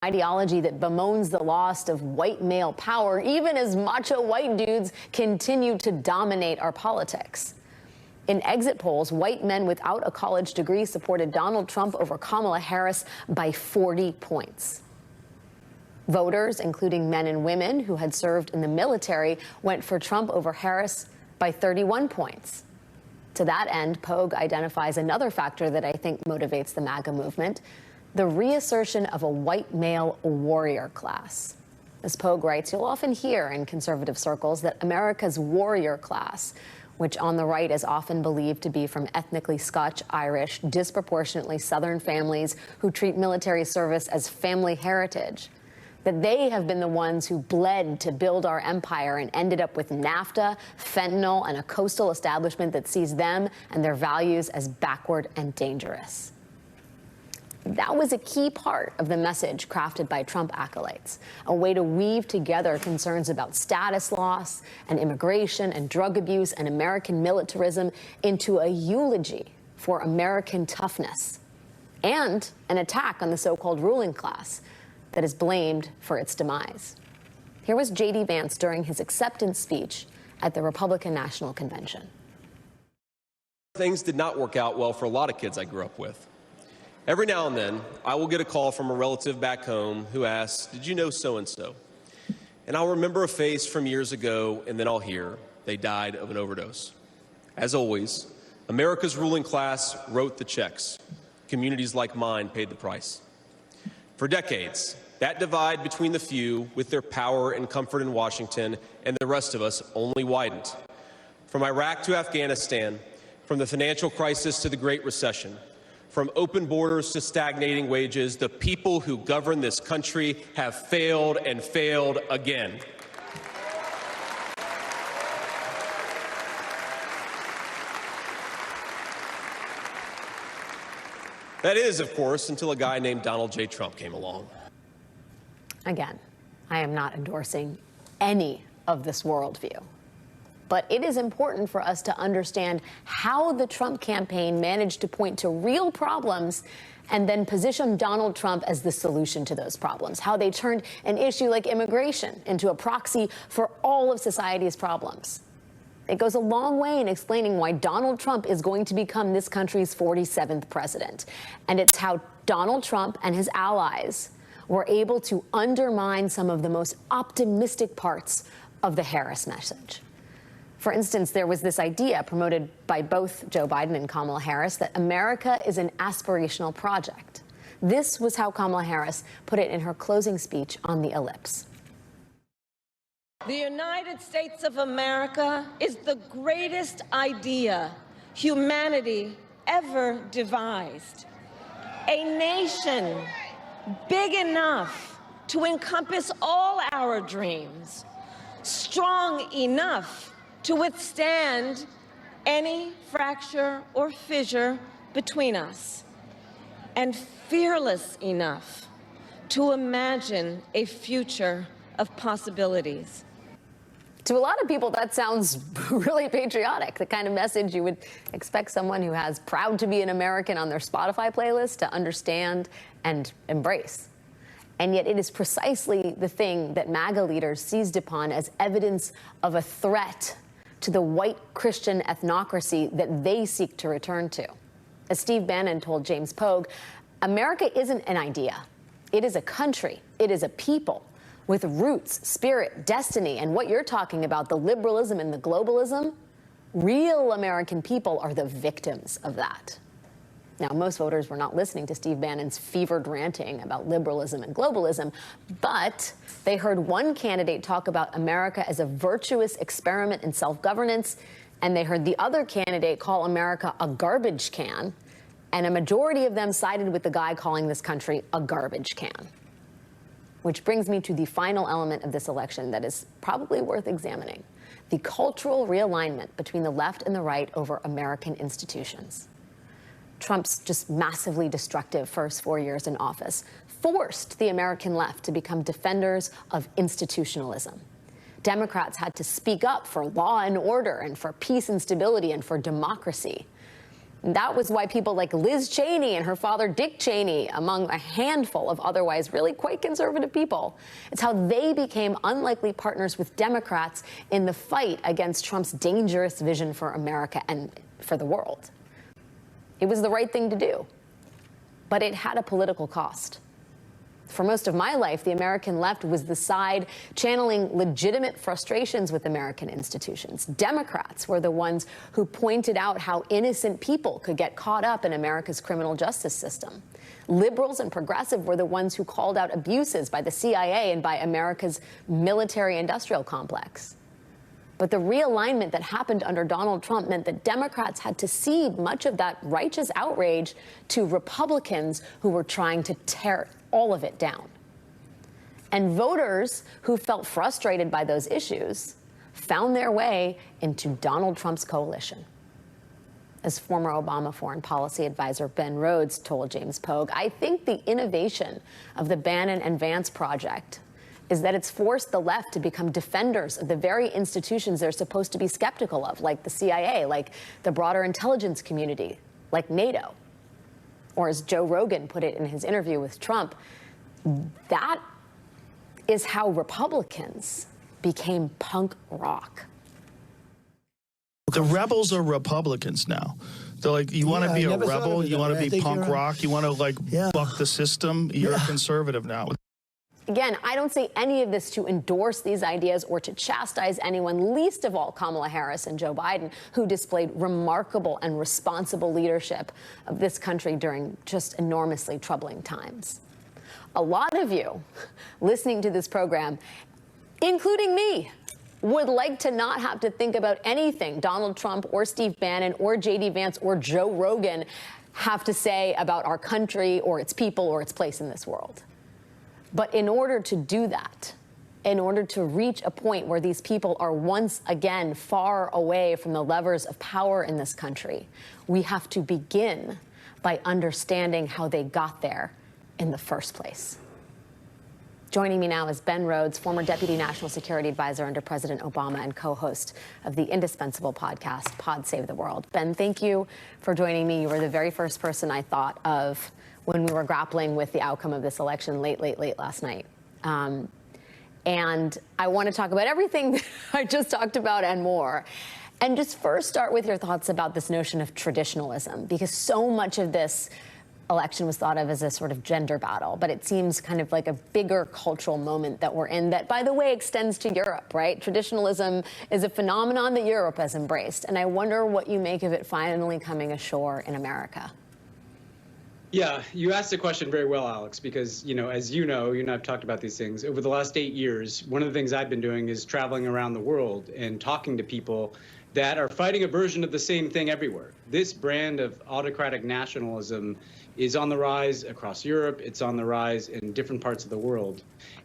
Ideology that bemoans the loss of white male power, even as macho white dudes continue to dominate our politics. In exit polls, white men without a college degree supported Donald Trump over Kamala Harris by 40 points. Voters, including men and women who had served in the military, went for Trump over Harris by 31 points. To that end, Pogue identifies another factor that I think motivates the MAGA movement: the reassertion of a white male warrior class. As Pogue writes, you'll often hear in conservative circles that America's warrior class, which on the right is often believed to be from ethnically Scotch, Irish, disproportionately Southern families who treat military service as family heritage, that they have been the ones who bled to build our empire and ended up with NAFTA, fentanyl, and a coastal establishment that sees them and their values as backward and dangerous. That was a key part of the message crafted by Trump acolytes, a way to weave together concerns about status loss and immigration and drug abuse and American militarism into a eulogy for American toughness and an attack on the so-called ruling class that is blamed for its demise. Here was J.D. Vance during his acceptance speech at the Republican National Convention. Things did not work out well for a lot of kids I grew up with. Every now and then, I will get a call from a relative back home who asks, "Did you know so-and-so?" And I'll remember a face from years ago, and then I'll hear, "They died of an overdose." As always, America's ruling class wrote the checks. Communities like mine paid the price. For decades, that divide between the few with their power and comfort in Washington and the rest of us only widened. From Iraq to Afghanistan, from the financial crisis to the Great Recession, from open borders to stagnating wages, the people who govern this country have failed and failed again. That is, of course, until a guy named Donald J. Trump came along. Again, I am not endorsing any of this worldview. But it is important for us to understand how the Trump campaign managed to point to real problems and then position Donald Trump as the solution to those problems, how they turned an issue like immigration into a proxy for all of society's problems. It goes a long way in explaining why Donald Trump is going to become this country's 47th president. And it's how Donald Trump and his allies were able to undermine some of the most optimistic parts of the Harris message. For instance, there was this idea promoted by both Joe Biden and Kamala Harris that America is an aspirational project. This was how Kamala Harris put it in her closing speech on the Ellipse. The United States of America is the greatest idea humanity ever devised. A nation big enough to encompass all our dreams, strong enough to withstand any fracture or fissure between us, and fearless enough to imagine a future of possibilities. To a lot of people, that sounds really patriotic, the kind of message you would expect someone who has "proud to be an American" on their Spotify playlist to understand and embrace. And yet it is precisely the thing that MAGA leaders seized upon as evidence of a threat to the white Christian ethnocracy that they seek to return to. As Steve Bannon told James Pogue, America isn't an idea. It is a country. It is a people with roots, spirit, destiny, and what you're talking about, the liberalism and the globalism, real American people are the victims of that. Now, most voters were not listening to Steve Bannon's fevered ranting about liberalism and globalism, but they heard one candidate talk about America as a virtuous experiment in self-governance, and they heard the other candidate call America a garbage can, and a majority of them sided with the guy calling this country a garbage can. Which brings me to the final element of this election that is probably worth examining: the cultural realignment between the left and the right over American institutions. Trump's just massively destructive first 4 years in office forced the American left to become defenders of institutionalism. Democrats had to speak up for law and order and for peace and stability and for democracy. And that was why people like Liz Cheney and her father Dick Cheney, among a handful of otherwise really quite conservative people, it's how they became unlikely partners with Democrats in the fight against Trump's dangerous vision for America and for the world. It was the right thing to do, but it had a political cost. For most of my life, the American left was the side channeling legitimate frustrations with American institutions. Democrats were the ones who pointed out how innocent people could get caught up in America's criminal justice system. Liberals and progressive were the ones who called out abuses by the CIA and by America's military-industrial complex. But the realignment that happened under Donald Trump meant that Democrats had to cede much of that righteous outrage to Republicans who were trying to tear all of it down. And voters who felt frustrated by those issues found their way into Donald Trump's coalition. As former Obama foreign policy advisor Ben Rhodes told James Pogue, I think the innovation of the Bannon and Vance project is that it's forced the left to become defenders of the very institutions they're supposed to be skeptical of, like the CIA, like the broader intelligence community, like NATO. Or as Joe Rogan put it in his interview with Trump, that is how Republicans became punk rock. The rebels are Republicans now. They're like, you want to be a rebel, you want to be punk rock, you want to like buck the system, you're a conservative now. Again, I don't say any of this to endorse these ideas or to chastise anyone, least of all Kamala Harris and Joe Biden, who displayed remarkable and responsible leadership of this country during just enormously troubling times. A lot of you listening to this program, including me, would like to not have to think about anything Donald Trump or Steve Bannon or J.D. Vance or Joe Rogan have to say about our country or its people or its place in this world. But in order to do that, in order to reach a point where these people are once again far away from the levers of power in this country, we have to begin by understanding how they got there in the first place. Joining me now is Ben Rhodes, former Deputy National Security Advisor under President Obama and co-host of the indispensable podcast, Pod Save the World. Ben, thank you for joining me. You were the very first person I thought of when we were grappling with the outcome of this election late last night. And I want to talk about everything that I just talked about and more. And just first start with your thoughts about this notion of traditionalism, because so much of this election was thought of as a sort of gender battle, but it seems kind of like a bigger cultural moment that we're in that, by the way, extends to Europe, right? Traditionalism is a phenomenon that Europe has embraced, and I wonder what you make of it finally coming ashore in America. Yeah, you asked the question very well, Alex, because, as you and I've talked about these things. Over the last 8 years, one of the things I've been doing is traveling around the world and talking to people that are fighting a version of the same thing everywhere. This brand of autocratic nationalism is on the rise across Europe. It's on the rise in different parts of the world.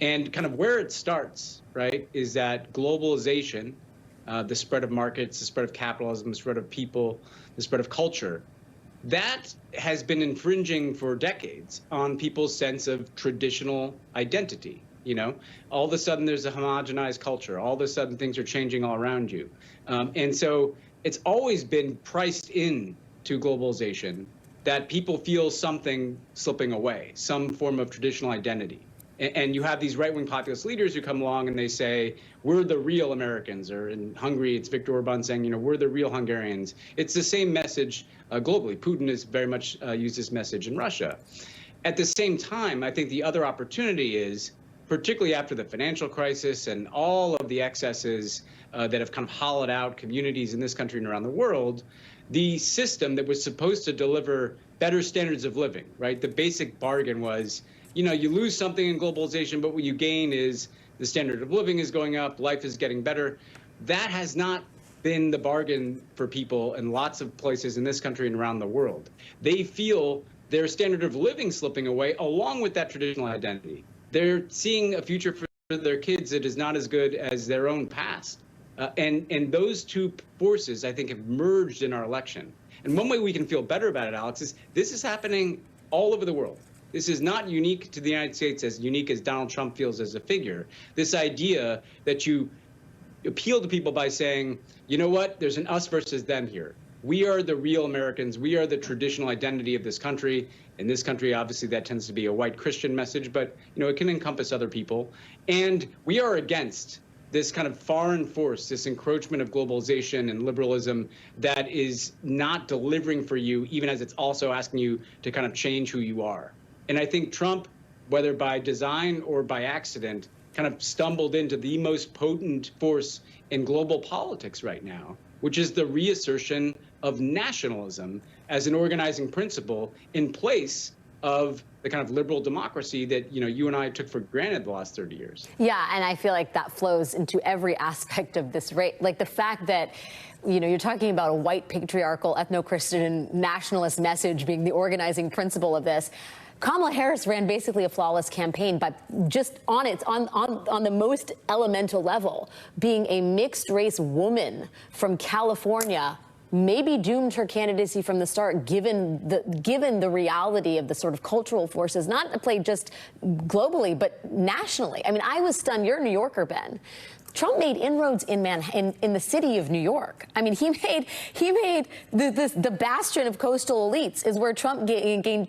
And kind of where it starts, right, is that globalization, the spread of markets, the spread of capitalism, the spread of people, the spread of culture, that has been infringing for decades on people's sense of traditional identity. All of a sudden there's a homogenized culture. All of a sudden things are changing all around you. And so it's always been priced in to globalization that people feel something slipping away, some form of traditional identity. And you have these right-wing populist leaders who come along and they say, we're the real Americans, or in Hungary, it's Viktor Orban saying, we're the real Hungarians. It's the same message globally. Putin has very much used this message in Russia. At the same time, I think the other opportunity is, particularly after the financial crisis and all of the excesses that have kind of hollowed out communities in this country and around the world, the system that was supposed to deliver better standards of living, right? The basic bargain was, you lose something in globalization, but what you gain is the standard of living is going up, life is getting better. That has not been the bargain for people in lots of places in this country and around the world. They feel their standard of living slipping away along with that traditional identity. They're seeing a future for their kids that is not as good as their own past. And those two forces, I think, have merged in our election. And one way we can feel better about it, Alex, is this is happening all over the world. This is not unique to the United States, as unique as Donald Trump feels as a figure. This idea that you appeal to people by saying, you know what, there's an us versus them here. we are the real Americans. We are the traditional identity of this country. In this country, obviously, that tends to be a white Christian message, but it can encompass other people. And we are against this kind of foreign force, this encroachment of globalization and liberalism that is not delivering for you, even as it's also asking you to kind of change who you are. And I think Trump, whether by design or by accident, kind of stumbled into the most potent force in global politics right now, which is the reassertion of nationalism as an organizing principle in place of the kind of liberal democracy that, you and I took for granted the last 30 years. Yeah, and I feel like that flows into every aspect of this race. Like the fact that, you're talking about a white patriarchal, ethno-Christian nationalist message being the organizing principle of this. Kamala Harris ran basically a flawless campaign, but just on the most elemental level, being a mixed race woman from California maybe doomed her candidacy from the start, given the reality of the sort of cultural forces, not at play just globally, but nationally. I mean, I was stunned. You're a New Yorker, Ben. Trump made inroads in the city of New York. I mean, he made the bastion of coastal elites is where Trump gained